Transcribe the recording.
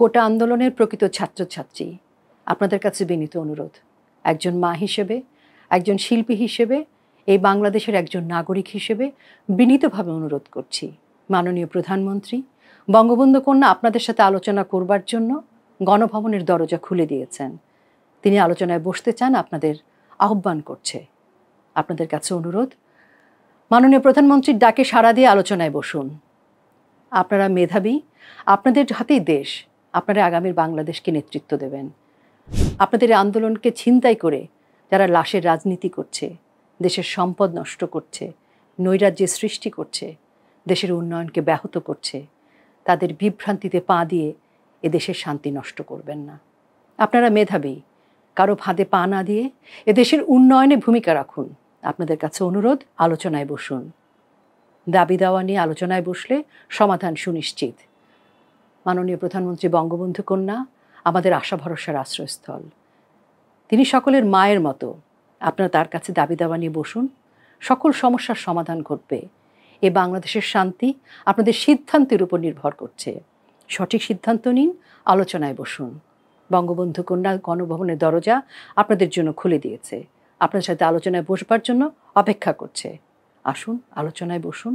কোটা আন্দোলনের প্রকৃত ছাত্রছাত্রী, আপনাদের কাছে বিনীত অনুরোধ, একজন মা হিসেবে, একজন শিল্পী হিসেবে, এই বাংলাদেশের একজন নাগরিক হিসেবে বিনীতভাবে অনুরোধ করছি, মাননীয় প্রধানমন্ত্রী বঙ্গবন্ধু কন্যা আপনাদের সাথে আলোচনা করবার জন্য গণভবনের দরজা খুলে দিয়েছেন। তিনি আলোচনায় বসতে চান, আপনাদের আহ্বান করছে। আপনাদের কাছে অনুরোধ, মাননীয় প্রধানমন্ত্রীর ডাকে সাড়া দিয়ে আলোচনায় বসুন। আপনারা মেধাবী, আপনাদের হাতেই দেশ, আপনারা আগামীর বাংলাদেশকে নেতৃত্ব দেবেন। আপনাদের আন্দোলনকে ছিনতাই করে যারা লাশের রাজনীতি করছে, দেশের সম্পদ নষ্ট করছে, নৈরাজ্যের সৃষ্টি করছে, দেশের উন্নয়নকে ব্যাহত করছে, তাদের বিভ্রান্তিতে পা দিয়ে এ দেশের শান্তি নষ্ট করবেন না। আপনারা মেধাবী, কারো ফাঁদে পা না দিয়ে এ দেশের উন্নয়নে ভূমিকা রাখুন। আপনাদের কাছে অনুরোধ, আলোচনায় বসুন। দাবি দাওয়া নিয়ে আলোচনায় বসলে সমাধান সুনিশ্চিত। মাননীয় প্রধানমন্ত্রী বঙ্গবন্ধু কন্যা আমাদের আশা ভরসার আশ্রয়স্থল। তিনি সকলের মায়ের মতো। আপনারা তার কাছে দাবি দাওয়া নিয়ে বসুন, সকল সমস্যার সমাধান ঘটবে। এ বাংলাদেশের শান্তি আপনাদের সিদ্ধান্তের উপর নির্ভর করছে। সঠিক সিদ্ধান্ত নিন, আলোচনায় বসুন। বঙ্গবন্ধু কন্যা গণভবনের দরজা আপনাদের জন্য খুলে দিয়েছে, আপনার সাথে আলোচনায় বসবার জন্য অপেক্ষা করছে। আসুন, আলোচনায় বসুন।